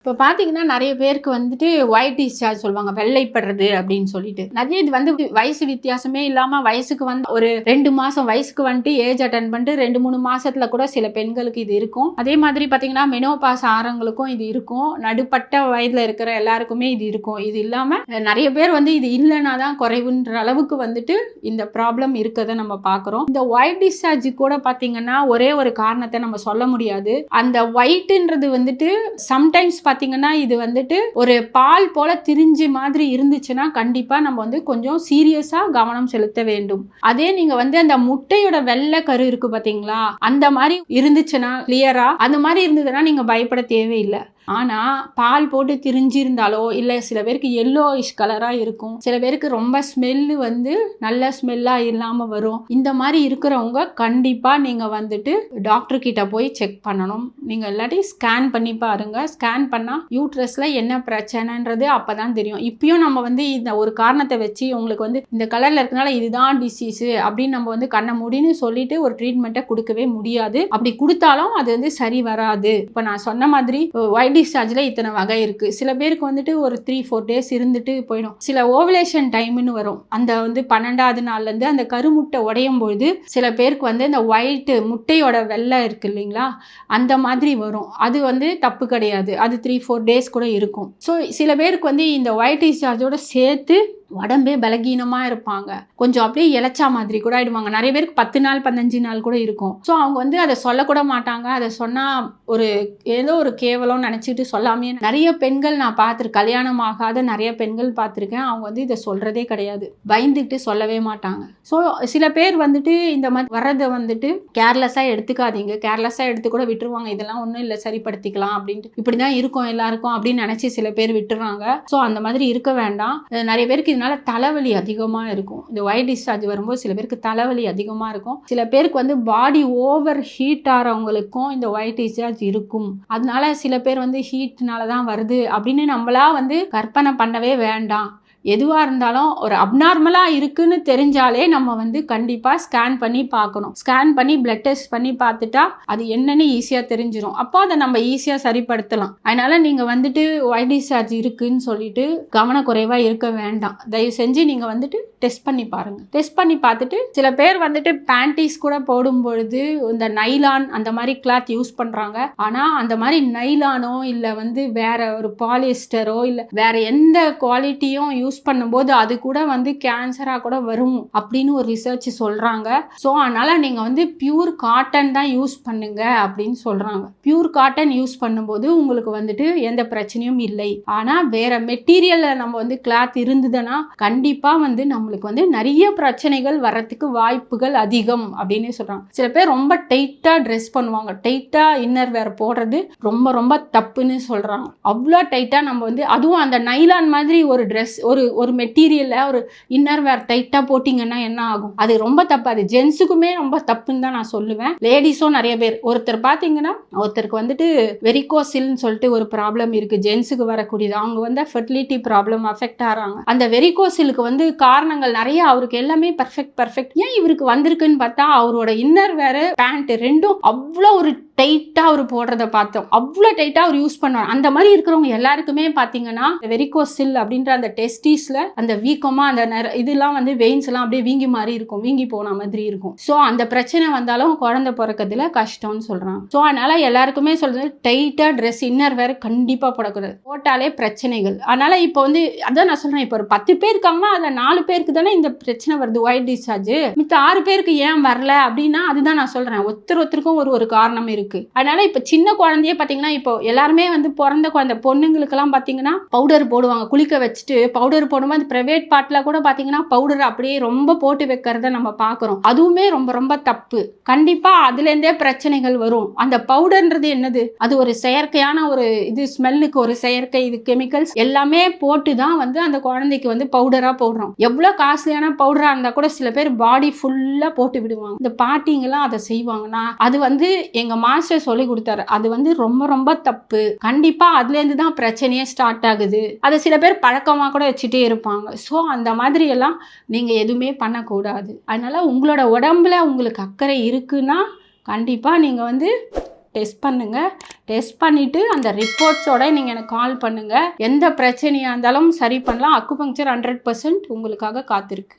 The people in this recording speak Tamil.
இப்போ பார்த்தீங்கன்னா நிறைய பேருக்கு வந்துட்டு ஒயிட் டிஸ்சார்ஜ் சொல்லுவாங்க, வெள்ளைப்படுறது அப்படின்னு சொல்லிட்டு. நிறைய இது வந்து வயசு வித்தியாசமே இல்லாமல் வயசுக்கு வந்து ஒரு 2 மாதம் வயசுக்கு வந்துட்டு ஏஜ் அட்டன் பண்ணிட்டு 2-3 மாசத்துல கூட சில பெண்களுக்கு இது இருக்கும். அதே மாதிரி பார்த்தீங்கன்னா மெனோபாஸ் ஆரங்களுக்கும் இது இருக்கும். நடுப்பட்ட வயதில் இருக்கிற எல்லாருக்குமே இது இருக்கும். இது இல்லாமல் நிறைய பேர் வந்து இது இல்லைன்னா தான் குறைவுன்ற அளவுக்கு வந்துட்டு இந்த ப்ராப்ளம் இருக்கிறத நம்ம பார்க்குறோம். இந்த ஒயிட் டிஸ்சார்ஜ் கூட பார்த்தீங்கன்னா ஒரே ஒரு காரணத்தை நம்ம சொல்ல முடியாது. அந்த ஒயிட்ன்றது வந்துட்டு சம்டைம்ஸ் பார்த்தீங்கன்னா இது வந்துட்டு ஒரு பால் போல திரிஞ்சு மாதிரி இருந்துச்சுன்னா கண்டிப்பா நம்ம வந்து கொஞ்சம் சீரியஸா கவனம் செலுத்த வேண்டும். அதே நீங்க வந்து அந்த முட்டையோட வெள்ளை கரு இருக்கு பாத்தீங்களா, அந்த மாதிரி இருந்துச்சுன்னா கிளியரா அந்த மாதிரி இருந்ததுன்னா நீங்க பயப்பட தேவையில்லை. ஆனா பால் போட்டு திரிஞ்சிருந்தாலோ இல்ல சில பேருக்கு எல்லோயிஷ் கலரா இருக்கும், சில பேருக்கு ரொம்ப ஸ்மெல்லு வந்து நல்ல ஸ்மெல்லா இல்லாம வரும். இந்த மாதிரி இருக்கிறவங்க கண்டிப்பா நீங்க வந்துட்டு டாக்டர் கிட்ட போய் செக் பண்ணணும். நீங்க இல்லாட்டி ஸ்கேன் பண்ணி பாருங்க. ஸ்கேன் பண்ணா யூட்ரஸ்ல என்ன பிரச்சனைன்றது அப்பதான் தெரியும். இப்பயும் நம்ம வந்து இந்த ஒரு காரணத்தை வச்சு உங்களுக்கு வந்து இந்த கலர்ல இருக்கனால இதுதான் டிசீஸ் அப்படின்னு நம்ம வந்து கண்ண முடின்னு சொல்லிட்டு ஒரு ட்ரீட்மெண்ட்டை கொடுக்கவே முடியாது. அப்படி கொடுத்தாலும் அது வந்து சரி வராது. இப்ப நான் சொன்ன மாதிரி ஒயிட் டிஸ்சார்ஜ்ல இத்தனை வகை இருக்கு. சில பேருக்கு வந்துட்டு ஒரு 3-4 டேஸ் இருந்துட்டு போயிடும். சில ஓவலேஷன் டைம்னு வரும். அந்த வந்து 12வது நாள்ல இருந்து அந்த கருமுட்டை உடையும் பொழுது சில பேருக்கு வந்து இந்த ஒயிட் முட்டையோட வெள்ளை இருக்கு இல்லைங்களா, அந்த மாதிரி வரும். அது வந்து தப்பு கிடையாது. அது 3-4 டேஸ் கூட இருக்கும். ஸோ சில பேருக்கு வந்து இந்த ஒயிட் டிஸ்சார்ஜோட சேர்த்து உடம்பே பலகீனமாக இருப்பாங்க, கொஞ்சம் அப்படியே இளைச்சா மாதிரி கூட ஆயிடுவாங்க. நிறைய பேருக்கு 10 நாள் 15 நாள் கூட இருக்கும். ஸோ அவங்க வந்து அதை சொல்லக்கூட மாட்டாங்க. அதை சொன்னால் ஒரு ஏதோ ஒரு கேவலம் நினச்சிட்டு சொல்லாமே நிறைய பெண்கள் நான் பார்த்துருக்கேன். கல்யாணம் ஆகாத நிறைய பெண்கள் பார்த்துருக்கேன். அவங்க வந்து இதை சொல்கிறதே கிடையாது, பயந்துக்கிட்டு சொல்லவே மாட்டாங்க. ஸோ சில பேர் வந்துட்டு இந்த மாதிரி வர்றதை வந்துட்டு கேர்லெஸ்ஸாக எடுத்துக்காதீங்க. கேர்லெஸ்ஸாக எடுத்து கூட விட்டுருவாங்க. இதெல்லாம் ஒன்றும் இல்லை, சரிப்படுத்திக்கலாம் அப்படின்ட்டு, இப்படி தான் இருக்கும் எல்லாருக்கும் அப்படின்னு நினச்சி சில பேர் விட்டுறாங்க. ஸோ அந்த மாதிரி இருக்க வேண்டாம். நிறைய பேருக்கு இதனால தலைவலி அதிகமாக இருக்கும். இந்த ஒயிட் டிஸ்சார்ஜ் வரும்போது சில பேருக்கு தலைவலி அதிகமாக இருக்கும். சில பேருக்கு வந்து பாடி ஓவர் ஹீட் ஆகிறவங்களுக்கும் இந்த ஒயிட் டிஸ்சார்ஜ் இருக்கும். அதனால சில பேர் வந்து ஹீட்னால தான் வருது அப்படின்னு நம்மளா வந்து கற்பனை பண்ணவே வேண்டாம். எதுவாக இருந்தாலும் ஒரு அப்நார்மலாக இருக்குன்னு தெரிஞ்சாலே நம்ம வந்து கண்டிப்பாக ஸ்கேன் பண்ணி பார்க்கணும். ஸ்கேன் பண்ணி பிளட் டெஸ்ட் பண்ணி பார்த்துட்டா அது என்னன்னு ஈஸியாக தெரிஞ்சிடும். அப்போ அதை நம்ம ஈஸியாக சரிப்படுத்தலாம். அதனால நீங்கள் வந்துட்டு ஒயிட் டிஸ்சார்ஜ் இருக்குன்னு சொல்லிட்டு கவனக்குறைவாக இருக்க வேண்டாம். தயவு செஞ்சு நீங்கள் வந்துட்டு டெஸ்ட் பண்ணி பாருங்கள். டெஸ்ட் பண்ணி பார்த்துட்டு சில பேர் வந்துட்டு பேண்டீஸ் கூட போடும் பொழுது இந்த நைலான் அந்த மாதிரி கிளாத் யூஸ் பண்ணுறாங்க. ஆனால் அந்த மாதிரி நைலானோ இல்லை வந்து வேற ஒரு பாலிஸ்டரோ இல்லை வேற எந்த குவாலிட்டியும் யூஸ் பண்ணும்போது அது கூட வந்து கேன்சரா கூட வரும் அப்படின்னு ஒரு ரிசர்ச் சொல்றாங்க. ஸோ அதனால நீங்க வந்து பியூர் காட்டன் தான் யூஸ் பண்ணுங்க அப்படின்னு சொல்றாங்க. பியூர் காட்டன் யூஸ் பண்ணும்போது உங்களுக்கு வந்துட்டு எந்த பிரச்சனையும் இல்லை. ஆனா வேற மெட்டீரியல்ல நம்ம வந்து கிளாத் இருந்ததுன்னா கண்டிப்பா வந்து நம்மளுக்கு வந்து நிறைய பிரச்சனைகள் வர்றதுக்கு வாய்ப்புகள் அதிகம் அப்படின்னு சொல்றாங்க. சில பேர் ரொம்ப டைட்டா ட்ரெஸ் பண்ணுவாங்க. டைட்டா இன்னர் வேர் போடுறது ரொம்ப ரொம்ப தப்புன்னு சொல்றாங்க. அவ்வளோ டைட்டா நம்ம வந்து அதுவும் அந்த நைலான் மாதிரி ஒரு ட்ரெஸ் ஒரு மெட்டீரியல்ல ஒரு இன்னர் வேர் டைட்டா போட்டிங்கன்னா என்ன ஆகும்? அது ரொம்ப தப்பு. அது ஜென்ஸுக்குமே ரொம்ப தப்புன்னு தான் நான் சொல்லுவேன். லேடிஸும் நிறைய பேர் ஒருத்தர் பார்த்தீங்கன்னா ஒருத்தருக்கு வந்துட்டு வெரிகோசில்னு சொல்லிட்டு ஒரு ப்ராப்ளம் இருக்கு, ஜென்ஸுக்கு வரக்கூடியது. அவங்க வந்து ஃபெர்டிலிட்டி ப்ராப்ளம் அஃபெக்ட் ஆகிறாங்க. அந்த வெரிகோசிலுக்கு வந்து காரணங்கள் நிறைய. அவருக்கு எல்லாமே பர்ஃபெக்ட். ஏன் இவருக்கு வந்திருக்குன்னு பார்த்தா அவரோட இன்னர் வேர் பேண்ட் ரெண்டும் அவ்வளோ ஒரு டைட்டா அவர் போடுறத பார்த்தோம். அவ்வளோ டைட்டா அவர் யூஸ் பண்ணுவார். அந்த மாதிரி இருக்கிறவங்க எல்லாருக்குமே பார்த்தீங்கன்னா வெரிகோசில் அப்படின்ற அந்த டெஸ்டிஸ்ல அந்த வீக்கமா அந்த இதெல்லாம் வந்து வெயின்ஸ் எல்லாம் அப்படியே வீங்கி மாதிரி இருக்கும், வீங்கி போன மாதிரி இருக்கும். ஸோ அந்த பிரச்சனை வந்தாலும் குழந்தை பிறக்கிறதுல கஷ்டம்னு சொல்றாங்க. ஸோ அதனால எல்லாருக்குமே சொல்றது டைட்டா ட்ரெஸ் இன்னர் வேற கண்டிப்பா போடக்கூடாது. போட்டாலே பிரச்சனைகள். அதனால இப்போ வந்து அதான் நான் சொல்றேன், இப்போ ஒரு 10 பேர் இருக்காங்கன்னா அதுல 4 பேருக்கு தானே இந்த பிரச்சனை வருது ஒயிட் டிஸ்சார்ஜ். மித்த 6 பேருக்கு ஏன் வரல அப்படின்னா அதுதான் நான் சொல்றேன், ஒருத்தருக்கும் ஒரு காரணம் இருக்கு. அதனால இப்ப சின்ன குழந்தையே பாத்தீங்கன்னா இப்போ எல்லாருமே வந்து பிறந்த குழந்தை பொண்ணுங்களுக்கு எல்லாம் பாத்தீங்கன்னா பவுடர் போடுவாங்க. குளிக்க வச்சுட்டு பவுடர் போடும்போது பிரைவேட் பார்ட்ல கூட பாத்தீங்கன்னா பவுடர் அப்படியே ரொம்ப போட்டு வைக்கிறத நம்ம பாக்குறோம். அதுவுமே ரொம்ப ரொம்ப தப்பு. கண்டிப்பா அதுல இருந்தே பிரச்சனைகள் வரும். அந்த பவுடர்ன்றது என்னது? அது ஒரு செயற்கையான ஒரு இது, ஸ்மெல்லுக்கு ஒரு செயற்கை இது, கெமிக்கல்ஸ் எல்லாமே போட்டு தான் வந்து அந்த குழந்தைக்கு வந்து பவுடரா போடுறோம். எவ்வளவு காஸ்ட்லியான பவுடரா இருந்தா கூட சில பேர் பாடி ஃபுல்லா போட்டு விடுவாங்க. இந்த பாட்டிங்கெல்லாம் அதை செய்வாங்கன்னா அது வந்து எங்க மாஸ்டர் சொல்லி கொடுத்தாரு. அது வந்து ரொம்ப ரொம்ப தப்பு. கண்டிப்பா அதுல இருந்து தான் பிரச்சனையே ஸ்டார்ட் ஆகுது. அதை சில பேர் பழக்கமா கூட வச்சுட்டே இருப்பாங்க. ஸோ அந்த மாதிரி எல்லாம் நீங்க எதுவுமே பண்ணக்கூடாது. அதனால உங்களோட உடம்புல உங்களுக்கு அக்கறை இருக்குன்னா கண்டிப்பா நீங்க வந்து டெஸ்ட் பண்ணுங்கள். டெஸ்ட் பண்ணிவிட்டு அந்த ரிப்போர்ட்ஸோட நீங்கள் எனக்கு கால் பண்ணுங்கள். எந்த பிரச்சனையாக இருந்தாலும் சரி பண்ணலாம். அக்குபங்க்சர் 100% உங்களுக்காக காத்திருக்கு.